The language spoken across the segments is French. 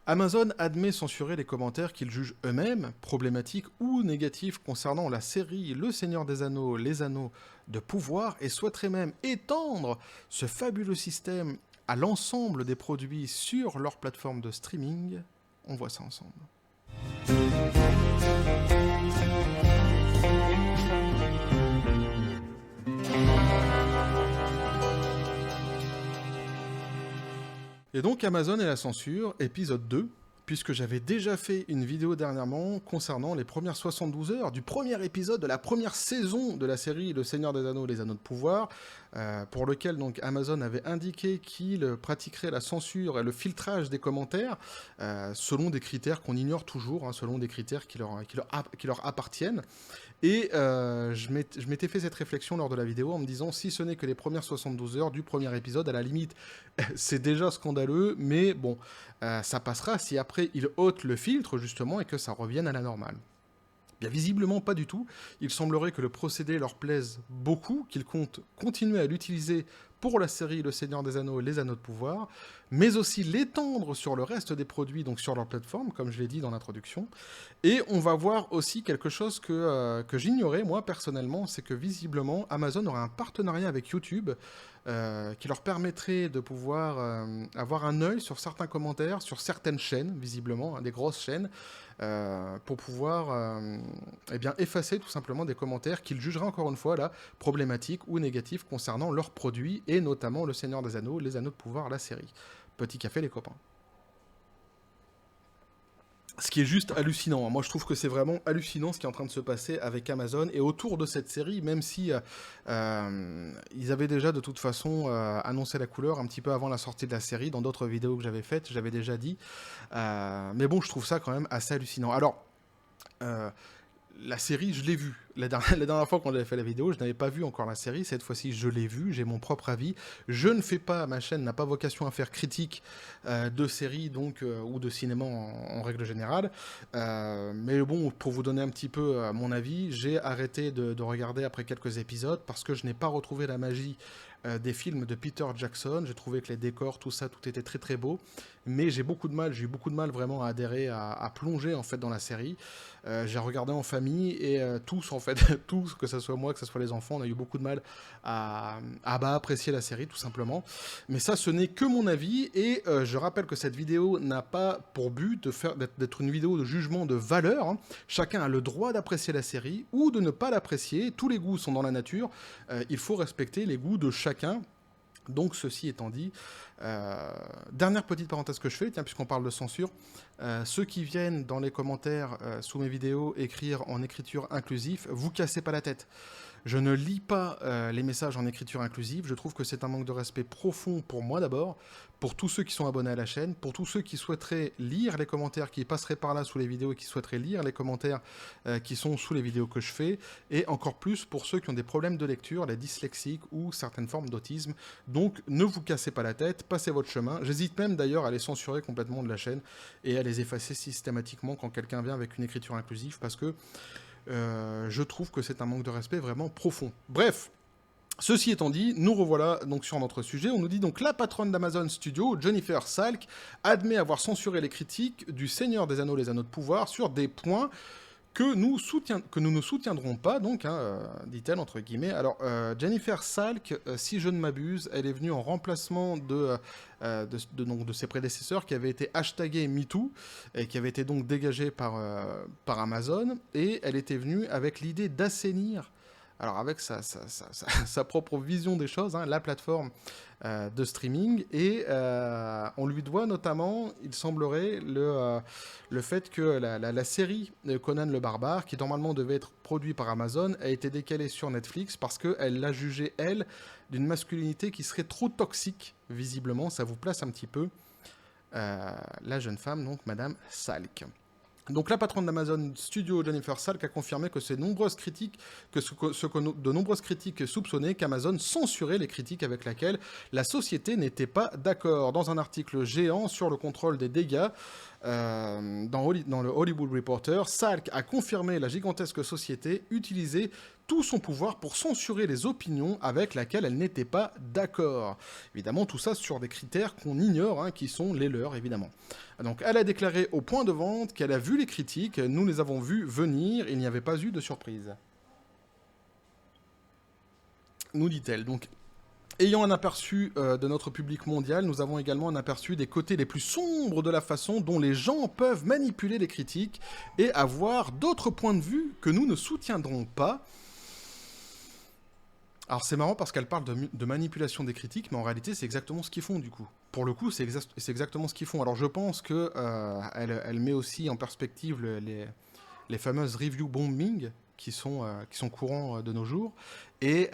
Amazon admet censurer les commentaires qu'ils jugent eux-mêmes problématiques ou négatifs concernant la série Le Seigneur des Anneaux, les Anneaux de pouvoir et souhaiterait même étendre ce fabuleux système à l'ensemble des produits sur leur plateforme de streaming. On voit ça ensemble. Et donc Amazon et la censure, épisode 2, puisque j'avais déjà fait une vidéo dernièrement concernant les premières 72 heures du premier épisode de la première saison de la série Le Seigneur des Anneaux, les Anneaux de pouvoir, pour lequel donc Amazon avait indiqué qu'il pratiquerait la censure et le filtrage des commentaires selon des critères qu'on ignore toujours, hein, selon des critères qui leur appartiennent. Et je m'étais fait cette réflexion lors de la vidéo en me disant, si ce n'est que les premières 72 heures du premier épisode, à la limite, c'est déjà scandaleux, mais bon, ça passera si après ils ôtent le filtre, justement, et que ça revienne à la normale. Bien visiblement pas du tout. Il semblerait que le procédé leur plaise beaucoup, qu'ils comptent continuer à l'utiliser pour la série Le Seigneur des Anneaux, les Anneaux de pouvoir, mais aussi l'étendre sur le reste des produits, donc sur leur plateforme, comme je l'ai dit dans l'introduction. Et on va voir aussi quelque chose que j'ignorais, moi, personnellement, c'est que visiblement, Amazon aura un partenariat avec YouTube qui leur permettrait de pouvoir avoir un œil sur certains commentaires, sur certaines chaînes, visiblement, hein, des grosses chaînes, pour pouvoir effacer tout simplement des commentaires qu'ils jugeraient encore une fois là problématiques ou négatifs concernant leurs produits et notamment Le Seigneur des Anneaux, les Anneaux de pouvoir, la série. Petit café les copains. Ce qui est juste hallucinant. Moi, je trouve que c'est vraiment hallucinant ce qui est en train de se passer avec Amazon et autour de cette série, même si ils avaient déjà de toute façon annoncé la couleur un petit peu avant la sortie de la série. Dans d'autres vidéos que j'avais faites, j'avais déjà dit. Mais bon, je trouve ça quand même assez hallucinant. Alors, la série, je l'ai vue. La dernière fois qu'on avait fait la vidéo, je n'avais pas vu encore la série. Cette fois-ci, je l'ai vue. J'ai mon propre avis. Je ne fais pas, ma chaîne n'a pas vocation à faire critique de séries donc, ou de cinéma en règle générale. Mais bon, pour vous donner un petit peu mon avis, j'ai arrêté de regarder après quelques épisodes parce que je n'ai pas retrouvé la magie des films de Peter Jackson. J'ai trouvé que les décors, tout ça, tout était très très beau. Mais j'ai eu beaucoup de mal vraiment à adhérer, à plonger en fait dans la série. J'ai regardé en famille et tous en fait, tous, que ce soit moi, que ce soit les enfants, on a eu beaucoup de mal à apprécier la série tout simplement. Mais ça, ce n'est que mon avis et je rappelle que cette vidéo n'a pas pour but d'être une vidéo de jugement de valeur. Hein. Chacun a le droit d'apprécier la série ou de ne pas l'apprécier. Tous les goûts sont dans la nature. Il faut respecter les goûts de chacun. Donc, ceci étant dit, dernière petite parenthèse que je fais, tiens, puisqu'on parle de censure, ceux qui viennent dans les commentaires sous mes vidéos écrire en écriture inclusive, vous cassez pas la tête. Je ne lis pas les messages en écriture inclusive, je trouve que c'est un manque de respect profond pour moi d'abord, pour tous ceux qui sont abonnés à la chaîne, pour tous ceux qui souhaiteraient lire les commentaires, qui passeraient par là sous les vidéos et qui souhaiteraient lire les commentaires qui sont sous les vidéos que je fais, et encore plus pour ceux qui ont des problèmes de lecture, les dyslexiques ou certaines formes d'autisme. Donc ne vous cassez pas la tête, passez votre chemin. J'hésite même d'ailleurs à les censurer complètement de la chaîne et à les effacer systématiquement quand quelqu'un vient avec une écriture inclusive parce que je trouve que c'est un manque de respect vraiment profond. Bref, ceci étant dit, nous revoilà donc sur notre sujet. On nous dit donc la patronne d'Amazon Studios, Jennifer Salk, admet avoir censuré les critiques du Seigneur des Anneaux, les Anneaux de pouvoir sur des points que nous ne soutiendrons pas, donc, hein, dit-elle, entre guillemets. Alors, Jennifer Salk, si je ne m'abuse, elle est venue en remplacement de ses prédécesseurs qui avaient été hashtagés MeToo et qui avaient été donc dégagés par Amazon, et elle était venue avec l'idée d'assainir, alors avec sa propre vision des choses, hein, la plateforme de streaming, et on lui doit notamment, il semblerait, le fait que la série Conan le Barbare, qui normalement devait être produite par Amazon, a été décalée sur Netflix parce qu'elle l'a jugée, elle, d'une masculinité qui serait trop toxique, visiblement. Ça vous place un petit peu la jeune femme, donc Madame Salk. Donc la patronne d'Amazon Studio, Jennifer Salk, a confirmé que de nombreuses critiques soupçonnaient qu'Amazon censurait les critiques avec lesquelles la société n'était pas d'accord. Dans un article géant sur le contrôle des dégâts, dans le Hollywood Reporter, Salk a confirmé la gigantesque société utilisait tout son pouvoir pour censurer les opinions avec lesquelles elle n'était pas d'accord. Évidemment, tout ça sur des critères qu'on ignore, hein, qui sont les leurs, évidemment. Donc, elle a déclaré au point de vente qu'elle a vu les critiques, nous les avons vus venir, il n'y avait pas eu de surprise. Nous dit-elle. Donc, ayant un aperçu de notre public mondial, nous avons également un aperçu des côtés les plus sombres de la façon dont les gens peuvent manipuler les critiques et avoir d'autres points de vue que nous ne soutiendrons pas. Alors c'est marrant parce qu'elle parle de manipulation des critiques, mais en réalité c'est exactement ce qu'ils font du coup. Pour le coup, c'est exactement ce qu'ils font. Alors je pense que elle met aussi en perspective les fameuses review bombing qui sont courants de nos jours. Et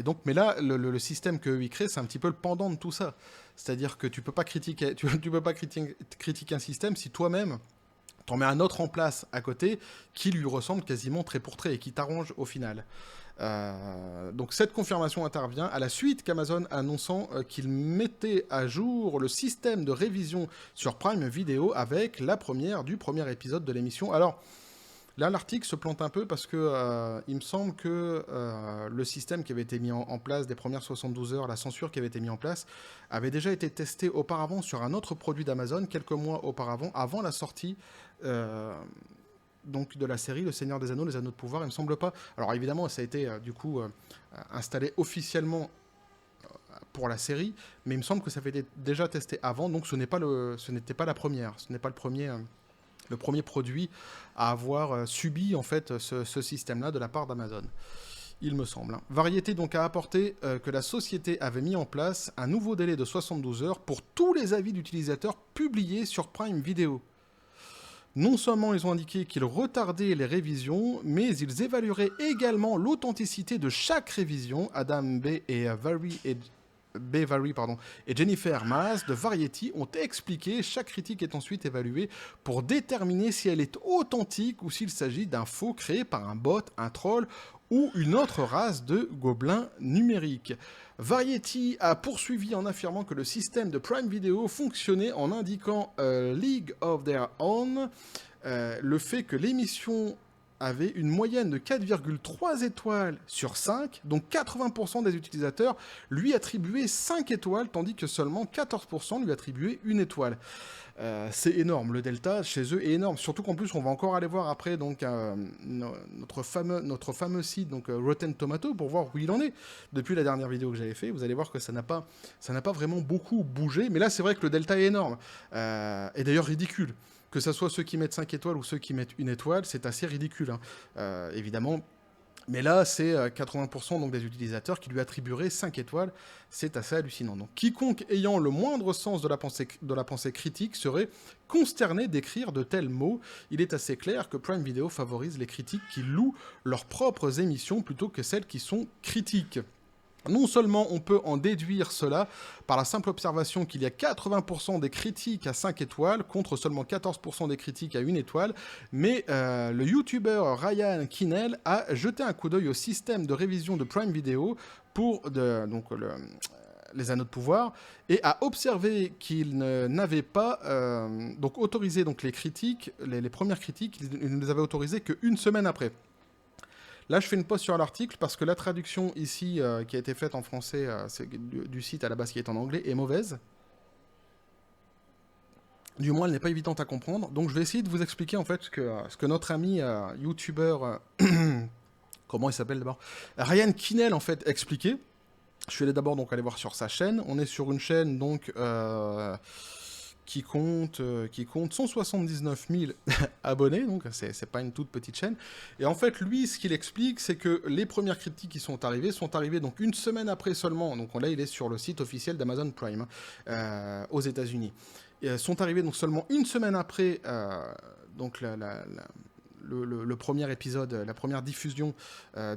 donc, mais là, le système qu'eux créent, c'est un petit peu le pendant de tout ça. C'est-à-dire que tu peux pas critiquer un système si toi-même t'en mets un autre en place à côté qui lui ressemble quasiment trait pour trait et qui t'arrange au final. Donc cette confirmation intervient à la suite qu'Amazon annonçant qu'il mettait à jour le système de révision sur Prime Video avec la première du premier épisode de l'émission. Alors là, l'article se plante un peu parce que il me semble que le système qui avait été mis en place des premières 72 heures, la censure qui avait été mise en place, avait déjà été testé auparavant sur un autre produit d'Amazon, quelques mois auparavant, avant la sortie donc de la série Le Seigneur des Anneaux, les Anneaux de Pouvoir, il me semble pas. Alors évidemment, ça a été du coup installé officiellement pour la série, mais il me semble que ça avait été déjà testé avant, donc ce n'était pas la première, ce n'est pas le premier produit à avoir subi en fait ce système-là de la part d'Amazon, il me semble. Variété donc a apporté que la société avait mis en place un nouveau délai de 72 heures pour tous les avis d'utilisateurs publiés sur Prime Video. Non seulement ils ont indiqué qu'ils retardaient les révisions, mais ils évalueraient également l'authenticité de chaque révision. Adam B. et Jennifer Maas de Variety ont expliqué, chaque critique est ensuite évaluée pour déterminer si elle est authentique ou s'il s'agit d'un faux créé par un bot, un troll ou une autre race de gobelins numériques. Variety a poursuivi en affirmant que le système de Prime Video fonctionnait en indiquant League of Their Own, le fait que l'émission avait une moyenne de 4,3 étoiles sur 5, donc 80% des utilisateurs lui attribuaient 5 étoiles, tandis que seulement 14% lui attribuaient 1 étoile. C'est énorme, le delta chez eux est énorme, surtout qu'en plus on va encore aller voir après donc, notre fameux site donc, Rotten Tomato pour voir où il en est. Depuis la dernière vidéo que j'avais fait, vous allez voir que ça n'a pas vraiment beaucoup bougé, mais là c'est vrai que le delta est énorme, et d'ailleurs ridicule. Que ce soit ceux qui mettent 5 étoiles ou ceux qui mettent 1 étoile, c'est assez ridicule, hein. Évidemment. Mais là, c'est 80% donc, des utilisateurs qui lui attribueraient 5 étoiles. C'est assez hallucinant. Donc, quiconque ayant le moindre sens de la pensée critique serait consterné d'écrire de tels mots. Il est assez clair que Prime Video favorise les critiques qui louent leurs propres émissions plutôt que celles qui sont critiques. Non seulement on peut en déduire cela par la simple observation qu'il y a 80% des critiques à 5 étoiles contre seulement 14% des critiques à 1 étoile, mais le youtubeur Ryan Kinnell a jeté un coup d'œil au système de révision de Prime Video pour les Anneaux de Pouvoir et a observé qu'il n'avait pas donc autorisé donc, les critiques, les premières critiques, il ne les avait autorisées qu'une semaine après. Là, je fais une pause sur l'article parce que la traduction ici, qui a été faite en français du site à la base qui est en anglais, est mauvaise. Du moins, elle n'est pas évidente à comprendre. Donc, je vais essayer de vous expliquer en fait ce que notre ami youtubeur, comment il s'appelle d'abord, Ryan Kinnell en fait expliquait. Je suis allé d'abord donc aller voir sur sa chaîne. On est sur une chaîne donc qui compte 179 000 abonnés, donc c'est pas une toute petite chaîne. Et en fait, lui, ce qu'il explique, c'est que les premières critiques qui sont arrivées donc une semaine après seulement. Donc là, il est sur le site officiel d'Amazon Prime aux États-Unis. Sont arrivées donc seulement une semaine après donc le premier épisode, la première diffusion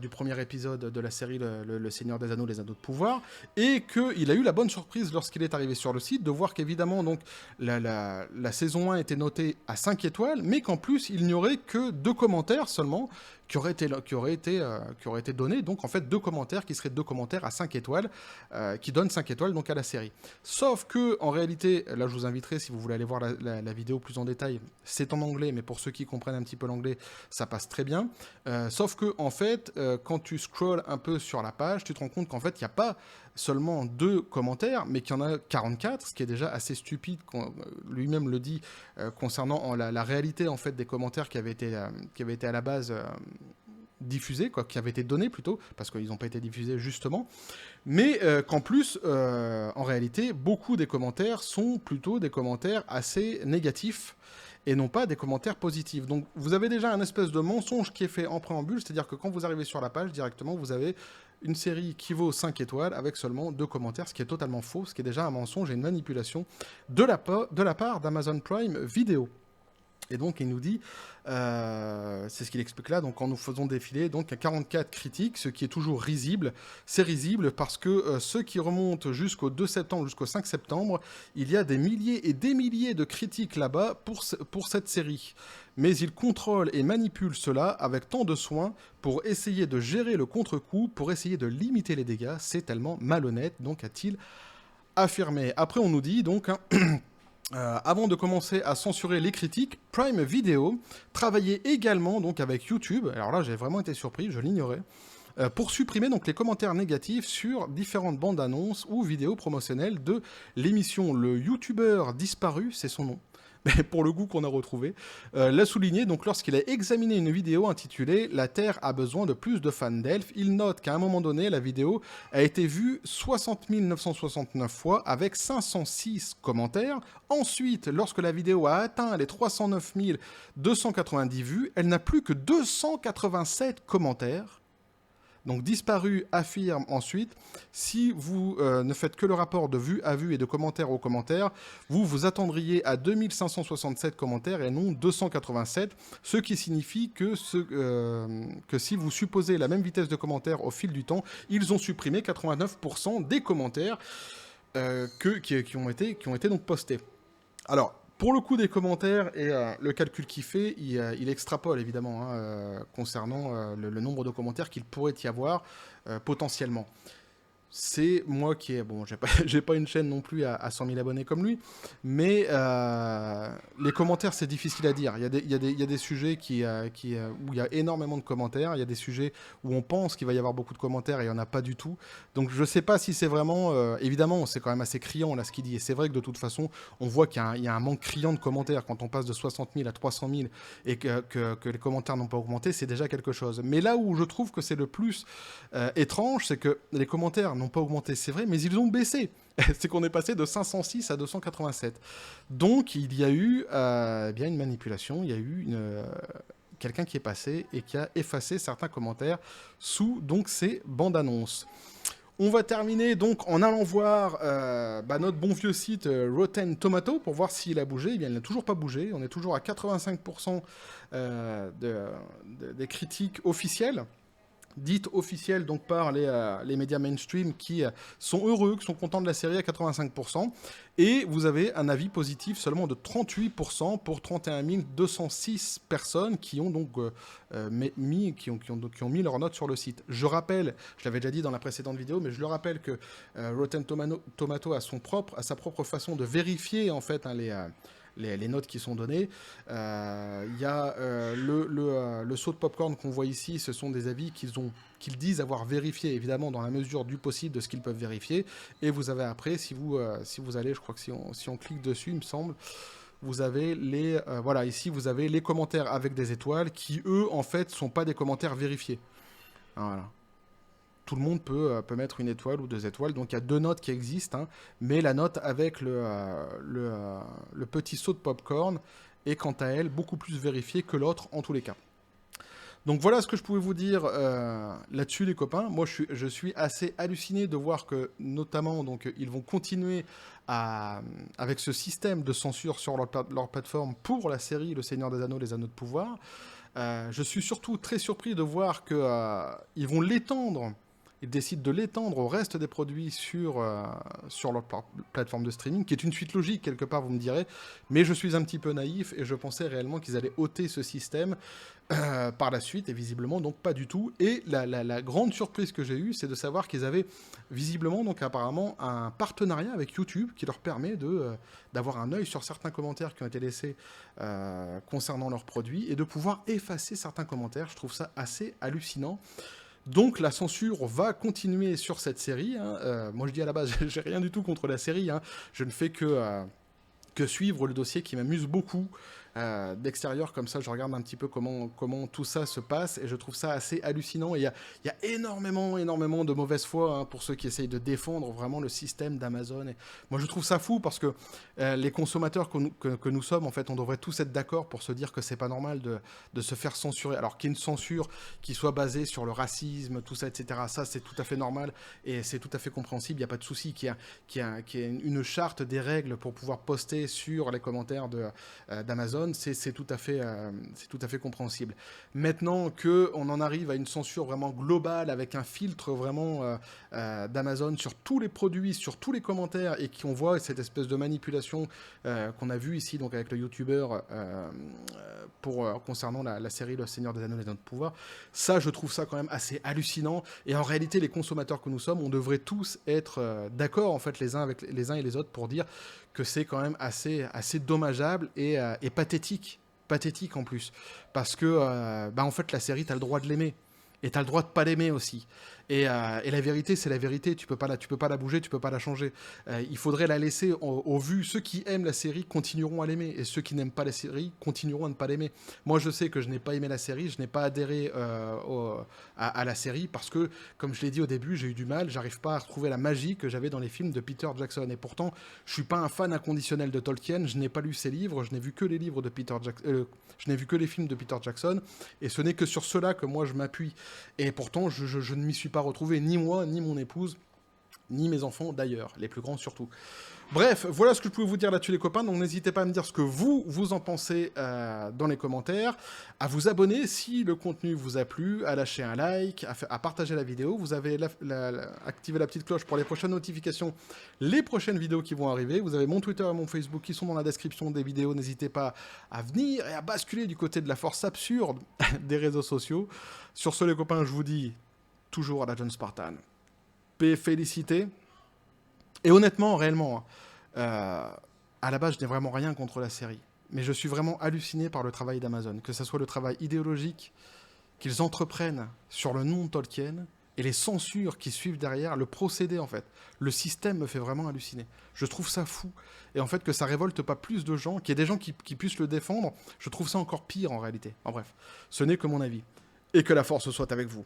du premier épisode de la série le Seigneur des Anneaux, les Anneaux de Pouvoir, et qu'il a eu la bonne surprise lorsqu'il est arrivé sur le site de voir qu'évidemment donc la saison 1 était notée à 5 étoiles, mais qu'en plus il n'y aurait que 2 commentaires seulement qui auraient été donnés, donc en fait 2 commentaires qui seraient 2 commentaires à 5 étoiles, qui donnent 5 étoiles donc à la série. Sauf que en réalité, là je vous inviterai si vous voulez aller voir la vidéo plus en détail, c'est en anglais, mais pour ceux qui comprennent un petit peu l'anglais, ça passe très bien. Sauf que, en fait, quand tu scrolls un peu sur la page, tu te rends compte qu'en fait, il n'y a pas seulement 2 commentaires, mais qu'il y en a 44, ce qui est déjà assez stupide, lui-même le dit, concernant la réalité, en fait, des commentaires qui avaient été à la base diffusés, quoi, qui avaient été donnés plutôt, parce qu'ils n'ont pas été diffusés justement, mais qu'en plus, en réalité, beaucoup des commentaires sont plutôt des commentaires assez négatifs, et non pas des commentaires positifs. Donc vous avez déjà un espèce de mensonge qui est fait en préambule, c'est-à-dire que quand vous arrivez sur la page, directement, vous avez une série qui vaut 5 étoiles avec seulement 2 commentaires, ce qui est totalement faux, ce qui est déjà un mensonge et une manipulation de la part d'Amazon Prime Video. Et donc, il nous dit, c'est ce qu'il explique là, donc quand nous faisons défiler donc à 44 critiques, ce qui est toujours risible, c'est risible parce que ceux qui remontent jusqu'au 2 septembre, jusqu'au 5 septembre, il y a des milliers et des milliers de critiques là-bas pour cette série. Mais ils contrôlent et manipulent cela avec tant de soin pour essayer de gérer le contre-coup, pour essayer de limiter les dégâts. C'est tellement malhonnête, donc a-t-il affirmé. Après, on nous dit donc... avant de commencer à censurer les critiques, Prime Video travaillait également donc avec YouTube, alors là j'ai vraiment été surpris, je l'ignorais, pour supprimer donc les commentaires négatifs sur différentes bandes annonces ou vidéos promotionnelles de l'émission. Le YouTuber disparu, c'est son nom, mais pour le goût qu'on a retrouvé, l'a souligné donc lorsqu'il a examiné une vidéo intitulée « La Terre a besoin de plus de fans d'elfes », il note qu'à un moment donné, la vidéo a été vue 60 969 fois avec 506 commentaires. Ensuite, lorsque la vidéo a atteint les 309 290 vues, elle n'a plus que 287 commentaires. Donc disparu affirme ensuite, si vous ne faites que le rapport de vue à vue et de commentaire au commentaire, vous vous attendriez à 2567 commentaires et non 287, ce qui signifie que si vous supposez la même vitesse de commentaires au fil du temps, ils ont supprimé 89% des commentaires qui ont été donc postés. Alors, pour le coup des commentaires et le calcul qu'il fait, il extrapole évidemment concernant le nombre de commentaires qu'il pourrait y avoir potentiellement. C'est moi qui ai... Bon, j'ai pas une chaîne non plus à 100 000 abonnés comme lui, mais les commentaires, c'est difficile à dire. Il y a des sujets où il y a énormément de commentaires, il y a des sujets où on pense qu'il va y avoir beaucoup de commentaires et il n'y en a pas du tout. Donc je sais pas si c'est vraiment... évidemment, c'est quand même assez criant là ce qu'il dit, et c'est vrai que de toute façon, on voit qu'il y a un manque criant de commentaires quand on passe de 60 000 à 300 000 et que les commentaires n'ont pas augmenté, c'est déjà quelque chose. Mais là où je trouve que c'est le plus étrange, c'est que les commentaires n'ont pas augmenté, c'est vrai, mais ils ont baissé. C'est qu'on est passé de 506 à 287. Donc, il y a eu bien une manipulation, il y a eu quelqu'un qui est passé et qui a effacé certains commentaires sous donc ces bandes annonces. On va terminer donc en allant voir notre bon vieux site Rotten Tomato pour voir s'il a bougé. Eh bien, il n'a toujours pas bougé. On est toujours à 85% des critiques officielles. Dites officielles donc par les médias mainstream qui sont heureux, qui sont contents de la série à 85%. Et vous avez un avis positif seulement de 38% pour 31 206 personnes qui ont donc qui ont mis leur note sur le site. Je rappelle, je l'avais déjà dit dans la précédente vidéo, mais je le rappelle que Rotten Tomato a sa propre façon de vérifier en fait les notes qui sont données. Il y a le saut de popcorn qu'on voit ici, ce sont des avis qu'ils disent avoir vérifié, évidemment, dans la mesure du possible de ce qu'ils peuvent vérifier. Et vous avez après, si vous allez, je crois que si on clique dessus, il me semble, vous avez voilà, ici vous avez les commentaires avec des étoiles qui, eux, en fait, sont pas des commentaires vérifiés. Voilà. Tout le monde peut mettre une étoile ou 2 étoiles. Donc il y a 2 notes qui existent, hein, mais la note avec le petit saut de popcorn est quant à elle beaucoup plus vérifiée que l'autre en tous les cas. Donc voilà ce que je pouvais vous dire là-dessus les copains. Moi je suis assez halluciné de voir que notamment donc, ils vont continuer avec ce système de censure sur leur plateforme pour la série Le Seigneur des Anneaux, les Anneaux de Pouvoir. Je suis surtout très surpris de voir qu'ils vont l'étendre. ils décident de l'étendre au reste des produits sur leur plateforme de streaming, qui est une suite logique, quelque part, vous me direz, mais je suis un petit peu naïf, et je pensais réellement qu'ils allaient ôter ce système par la suite, et visiblement, donc pas du tout. Et la grande surprise que j'ai eue, c'est de savoir qu'ils avaient visiblement, donc apparemment, un partenariat avec YouTube qui leur permet d'avoir un œil sur certains commentaires qui ont été laissés concernant leurs produits, et de pouvoir effacer certains commentaires. Je trouve ça assez hallucinant. Donc la censure va continuer sur cette série. Hein. Moi je dis à la base, j'ai rien du tout contre la série. Hein. Je ne fais que suivre le dossier qui m'amuse beaucoup. D'extérieur, comme ça, je regarde un petit peu comment tout ça se passe, et je trouve ça assez hallucinant. Et il y a énormément de mauvaise foi, hein, pour ceux qui essayent de défendre vraiment le système d'Amazon. Et moi, je trouve ça fou, parce que les consommateurs que nous sommes, en fait, on devrait tous être d'accord pour se dire que c'est pas normal de se faire censurer. Alors qu'il y ait une censure qui soit basée sur le racisme, tout ça, etc., ça, c'est tout à fait normal, et c'est tout à fait compréhensible, il n'y a pas de souci qu'il y ait une charte des règles pour pouvoir poster sur les commentaires d'Amazon. C'est tout à fait compréhensible. Maintenant qu'on en arrive à une censure vraiment globale, avec un filtre vraiment d'Amazon sur tous les produits, sur tous les commentaires, et qu'on voit cette espèce de manipulation qu'on a vue ici, donc avec le youtubeur concernant la série Le Seigneur des Anneaux et des Anneaux de Pouvoir, ça, je trouve ça quand même assez hallucinant. Et en réalité, les consommateurs que nous sommes, on devrait tous être d'accord, en fait, les uns et les autres, pour dire que c'est quand même assez dommageable et pathétique en plus, parce que en fait la série, t'as le droit de l'aimer, et t'as le droit de pas l'aimer aussi, et la vérité, c'est la vérité, tu peux pas la bouger, tu peux pas la changer. Il faudrait la laisser au vu. Ceux qui aiment la série continueront à l'aimer, et ceux qui n'aiment pas la série continueront à ne pas l'aimer. Moi, je sais que je n'ai pas aimé la série, je n'ai pas adhéré à la série, parce que, comme je l'ai dit au début, j'ai eu du mal, j'arrive pas à retrouver la magie que j'avais dans les films de Peter Jackson. Et pourtant, je suis pas un fan inconditionnel de Tolkien, je n'ai pas lu ses livres, je n'ai vu que les livres de Peter Jackson, je n'ai vu que les films de Peter Jackson, et ce n'est que sur cela que moi je m'appuie. Et pourtant, je ne m'y suis pas retrouvé, ni moi, ni mon épouse, ni mes enfants d'ailleurs, les plus grands surtout. Bref, voilà ce que je pouvais vous dire là-dessus, les copains. Donc n'hésitez pas à me dire ce que vous en pensez dans les commentaires, à vous abonner si le contenu vous a plu, à lâcher un like, à partager la vidéo. Vous avez activé la petite cloche pour les prochaines notifications, les prochaines vidéos qui vont arriver. Vous avez mon Twitter et mon Facebook qui sont dans la description des vidéos. N'hésitez pas à venir et à basculer du côté de la force absurde des réseaux sociaux. Sur ce, les copains, je vous dis toujours à la John Spartan. Paix, félicité. Et honnêtement, réellement, à la base, je n'ai vraiment rien contre la série. Mais je suis vraiment halluciné par le travail d'Amazon. Que ce soit le travail idéologique qu'ils entreprennent sur le nom de Tolkien, et les censures qui suivent derrière, le procédé en fait. Le système me fait vraiment halluciner. Je trouve ça fou. Et en fait, que ça révolte pas plus de gens, qu'il y ait des gens qui puissent le défendre, je trouve ça encore pire en réalité. En bref, ce n'est que mon avis. Et que la force soit avec vous.